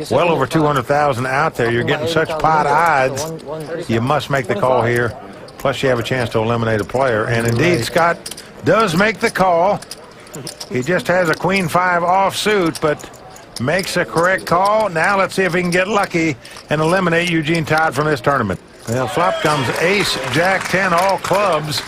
well over 200,000 out there. You're getting such pot odds. You must make the call here. Plus, you have a chance to eliminate a player. And indeed, Scott does make the call. He just has a queen 5 offsuit, but makes a correct call. Now let's see if he can get lucky and eliminate Eugene Todd from this tournament. Well, flop comes ace, jack 10, all clubs.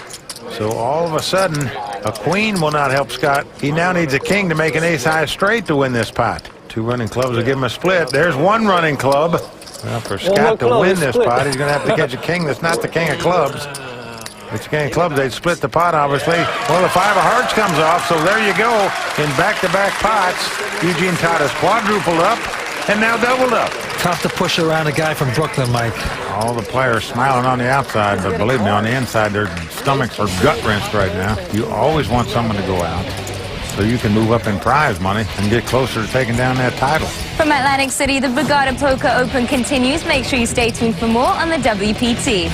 So all of a sudden, a queen will not help Scott. He now needs a king to make an ace-high straight to win this pot. 2 running clubs will give him a split. There's 1 running club. Well, for Scott to win this pot, he's going to have to catch a king that's not the king of clubs. If it's the king of clubs, they'd split the pot, obviously. Well, the 5 of hearts comes off, so there you go. In back-to-back pots, Eugene Todd has quadrupled up and now doubled up. Tough to push around a guy from Brooklyn, Mike. All the players smiling on the outside, but believe me, on the inside, their stomachs are gut-wrenched right now. You always want someone to go out so you can move up in prize money and get closer to taking down that title. From Atlantic City, the Borgata Poker Open continues. Make sure you stay tuned for more on the WPT.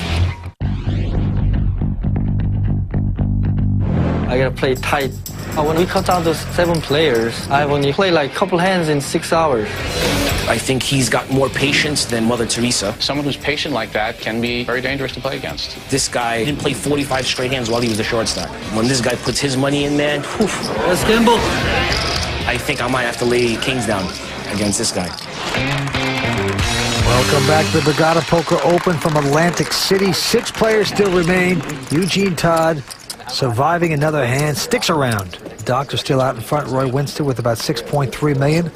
I gotta play tight. When we cut down to 7 players, I've only played like a couple hands in 6 hours. I think he's got more patience than Mother Teresa. Someone who's patient like that can be very dangerous to play against. This guy didn't play 45 straight hands while he was a short stack. When this guy puts his money in, man, Let's gamble. I think I might have to lay kings down against this guy. Welcome back to the Borgata Poker Open from Atlantic City. 6 players still remain. Eugene Todd, surviving another hand, sticks around. The doctor's still out in front, Roy Winston, with about 6.3 million.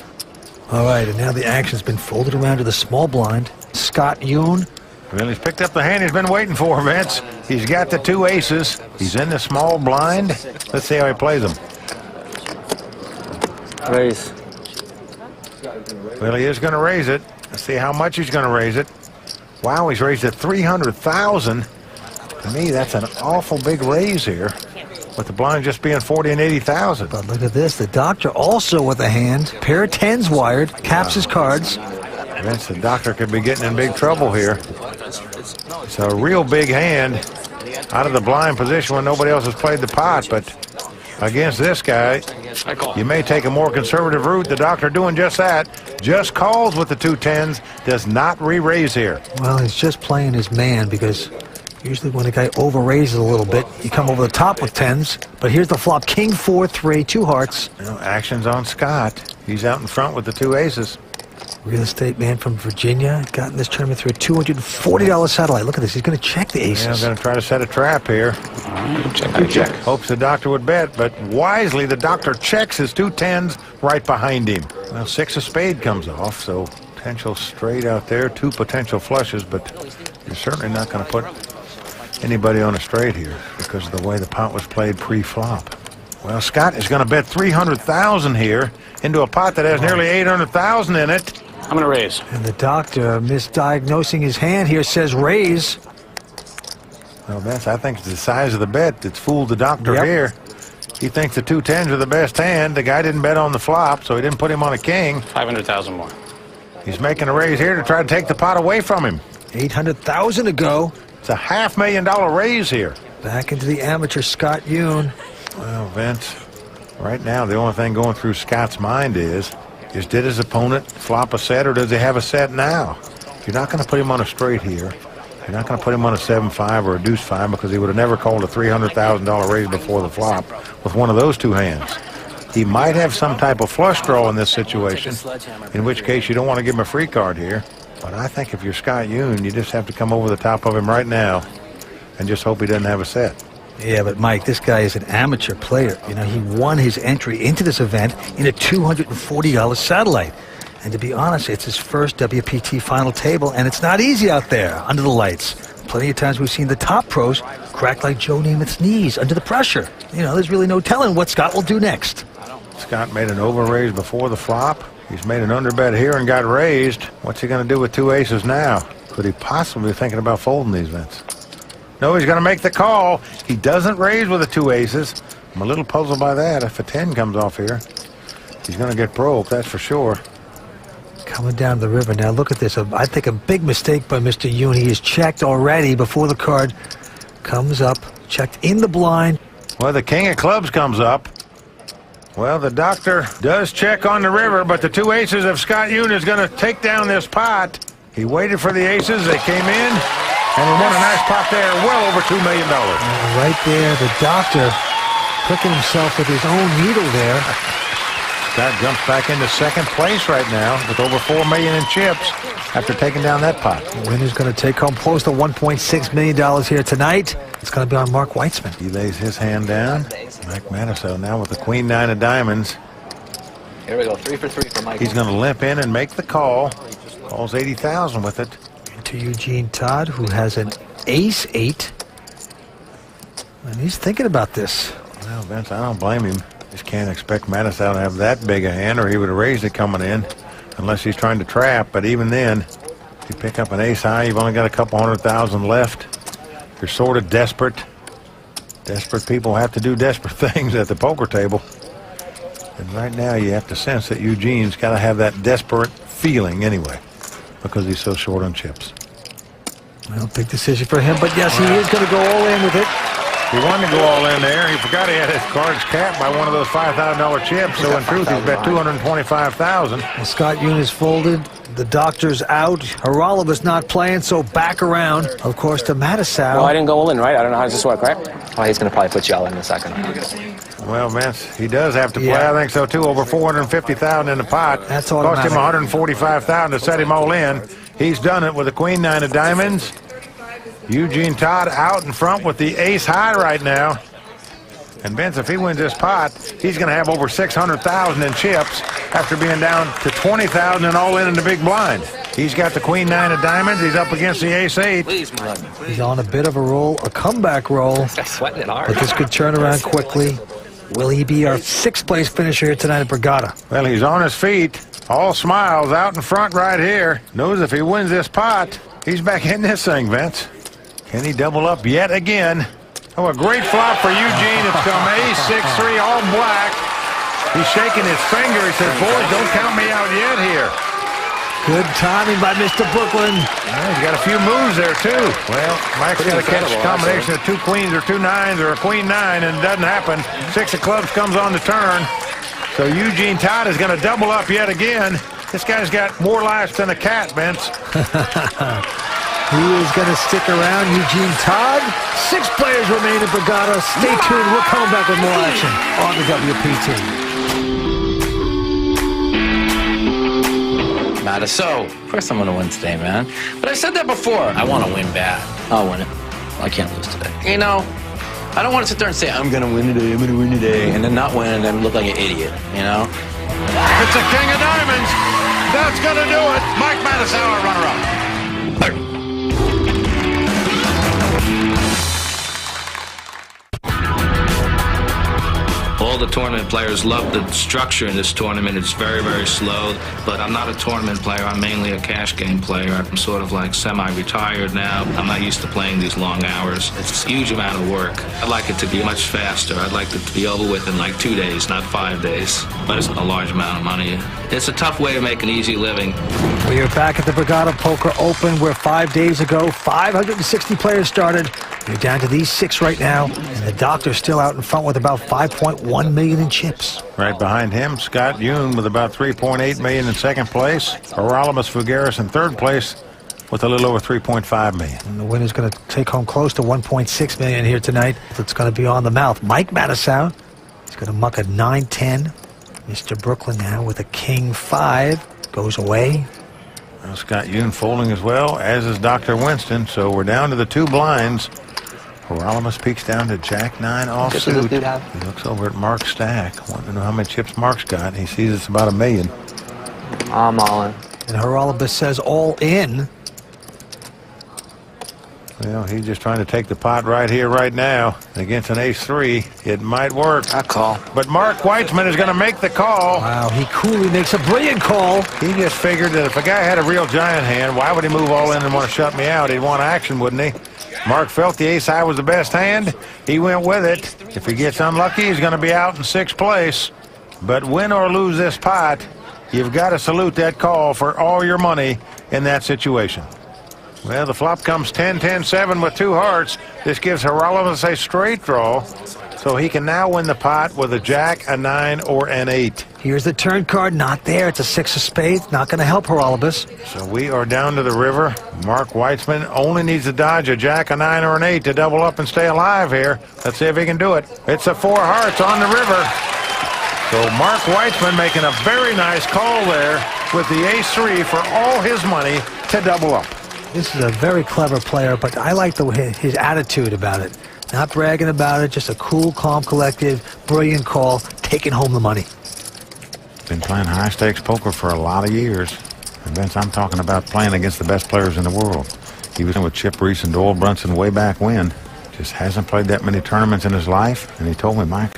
All right, and now the action's been folded around to the small blind. Scott Yoon. Well, he's picked up the hand he's been waiting for, Vince. He's got the 2 aces. He's in the small blind. Let's see how he plays them. Raise. Well, he is going to raise it. Let's see how much he's going to raise it. Wow, he's raised it 300,000. To me, that's an awful big raise here, with the blind just being 40 and 80,000. But look at this, the doctor also with a hand, pair of 10s wired, caps his cards. Vince, the doctor could be getting in big trouble here. It's a real big hand out of the blind position when nobody else has played the pot, but against this guy, you may take a more conservative route. The doctor doing just that. Just calls with the 2 10s, does not re-raise here. Well, he's just playing his man, because usually when a guy over-raises a little bit, you come over the top with 10s. But here's the flop, king 4-3, 2 hearts. Well, action's on Scott. He's out in front with the 2 aces. Real estate man from Virginia, got in this tournament through a $240 satellite. Look at this, he's going to check the aces. Yeah, I'm going to try to set a trap here. Check. Hopes the doctor would bet, but wisely the doctor checks his 2 10s right behind him. Well, 6 of spade comes off, so potential straight out there, 2 potential flushes, but you're certainly not going to put anybody on a straight here because of the way the pot was played pre-flop. Well, Scott is going to bet 300,000 here into a pot that has nearly 800,000 in it. I'm going to raise. And the doctor, misdiagnosing his hand here, says raise. Well, Vince, I think it's the size of the bet that's fooled the doctor here. He thinks the 2 10s are the best hand. The guy didn't bet on the flop, so he didn't put him on a king. 500,000 more. He's making a raise here to try to take the pot away from him. 800,000 to go. It's a $500,000 raise here. Back into the amateur Scott Yoon. Well, Vince, right now the only thing going through Scott's mind is did his opponent flop a set or does he have a set now? You're not going to put him on a straight here. You're not going to put him on a 7-5 or a deuce 5 because he would have never called a $300,000 raise before the flop with one of those 2 hands. He might have some type of flush draw in this situation, in which case you don't want to give him a free card here. But I think if you're Scott Yoon, you just have to come over the top of him right now and just hope he doesn't have a set. Yeah, but Mike, this guy is an amateur player. You know, he won his entry into this event in a $240 satellite. And to be honest, it's his first WPT final table, and it's not easy out there under the lights. Plenty of times we've seen the top pros crack like Joe Namath's knees under the pressure. You know, there's really no telling what Scott will do next. Scott made an over-raise before the flop. He's made an underbet here and got raised. What's he going to do with 2 aces now? Could he possibly be thinking about folding these, Vince? No, he's going to make the call. He doesn't raise with the 2 aces. I'm a little puzzled by that. If a 10 comes off here, he's going to get broke, that's for sure. Coming down the river. Now look at this. I think a big mistake by Mr. Yoon. He is checked already before the card comes up. Checked in the blind. Well, the king of clubs comes up. Well, the doctor does check on the river, but the two aces of Scott Youn is going to take down this pot. He waited for the aces. They came in, and he won a nice pot there, well over $2 million. Right there, the doctor pricking himself with his own needle there. Scott jumps back into second place right now with over $4 million in chips after taking down that pot. The winner's going to take home close to $1.6 million here tonight. It's going to be on Mark Weitzman. He lays his hand down. Mike Matusow now with the queen nine of diamonds. Here we go, 3 for 3 for Mike. He's going to limp in and make the call. Calls 80,000 with it. To Eugene Todd, who has an ace-8. And he's thinking about this. Well, Vince, I don't blame him. Just can't expect Matusow to have that big a hand, or he would have raised it coming in, unless he's trying to trap. But even then, if you pick up an ace high, you've only got a couple 100,000 left. You're sort of desperate. Desperate people have to do desperate things at the poker table. And right now, you have to sense that Eugene's got to have that desperate feeling anyway, because he's so short on chips. Well, big decision for him, but yes, he is going to go all in with it. He wanted to go all in there. He forgot he had his cards capped by one of those $5,000 chips. So in truth, he's bet $225,000. Well, Scott Youn is folded. The doctor's out. Haralaba's not playing, so back around, of course, to Matusow. Well, I didn't go all in, right? I don't know how this work, right? Oh, he's going to probably put you all in a second. Well, Vince, he does have to play. Yeah. I think so, too. Over $450,000 in the pot. That's cost him automatic. $145,000 to set him all in. He's done it with the queen nine of diamonds. Eugene Todd out in front with the ace high right now. And Vince, if he wins this pot, he's going to have over $600,000 in chips after being down to $20,000 and all in the big blind. He's got the queen nine of diamonds. He's up against the ace eight. He's on a bit of a roll, a comeback roll. Sweating it hard. But this could turn around quickly. Will he be our sixth-place finisher here tonight at Borgata? Well, he's on his feet, all smiles, out in front right here. Knows if he wins this pot, he's back in this thing, Vince. Can he double up yet again? Oh, a great flop for Eugene. It's come ace 6-3, all black. He's shaking his finger. He says, boys, don't count me out yet here. Good timing by Mr. Brooklyn. Well, he's got a few moves there, too. Well, Mike's got to catch a combination of two queens or two nines or a queen nine, and it doesn't happen. Six of clubs comes on the turn. So Eugene Todd is going to double up yet again. This guy's got more lives than a cat, Vince. He is going to stick around. Eugene Todd. 6 players remain at Borgata. Stay tuned. We're coming back with more action on the WPT. Matusow. Of course I'm going to win today, man. But I said that before. I want to win bad. I'll win it. I can't lose today. You know, I don't want to sit there and say, I'm going to win today, I'm going to win today, and then not win and then look like an idiot, you know? It's a king of diamonds. That's going to do it. Mike Matusow, our runner-up. All the tournament players love the structure in this tournament. It's very, very slow, but I'm not a tournament player. I'm mainly a cash game player. I'm sort of like semi-retired now. I'm not used to playing these long hours. It's a huge amount of work. I'd like it to be much faster. I'd like it to be over with in like 2 days, not 5 days. But it's a large amount of money. It's a tough way to make an easy living. We are back at the Borgata Poker Open, where 5 days ago, 560 players started. You're down to these 6 right now, and the doctor's still out in front with about $5.1 million in chips. Right behind him, Scott Youn with about $3.8 million in second place. Haralamus Figueres in third place with a little over $3.5 million. And the winner's going to take home close to $1.6 million here tonight. It's going to be on the mouth. Mike Matusow is going to muck a 9-10. Mr. Brooklyn now with a king 5 goes away. Well, Scott Youn folding as well, as is Dr. Winston. So we're down to the 2 blinds. Haralamus peeks down to Jack 9 offsuit. He looks over at Mark's stack. Wanting to know how many chips Mark's got. He sees it's about $1 million. I'm all in. And Haralamus says all in. Well, he's just trying to take the pot right here, right now. Against an ace-3, it might work. I call. But Mark Weitzman is going to make the call. Wow, he coolly makes a brilliant call. He just figured that if a guy had a real giant hand, why would he move all in and want to shut me out? He'd want action, wouldn't he? Mark felt the ace-high was the best hand. He went with it. If he gets unlucky, he's going to be out in 6th place. But win or lose this pot, you've got to salute that call for all your money in that situation. Well, the flop comes 10-10-7 with 2 hearts. This gives Haralamus a straight draw. So he can now win the pot with a jack, a 9, or an 8. Here's the turn card. Not there. It's a 6 of spades. Not going to help Horolibus. So we are down to the river. Mark Weitzman only needs to dodge a jack, a 9, or an 8 to double up and stay alive here. Let's see if he can do it. It's a 4 hearts on the river. So Mark Weitzman making a very nice call there with the ace-3 for all his money to double up. This is a very clever player, but I like his attitude about it. Not bragging about it, just a cool, calm, collected, brilliant call, taking home the money. Been playing high-stakes poker for a lot of years. And Vince, I'm talking about playing against the best players in the world. He was in with Chip Reese and Doyle Brunson way back when. Just hasn't played that many tournaments in his life. And he told me, Mike,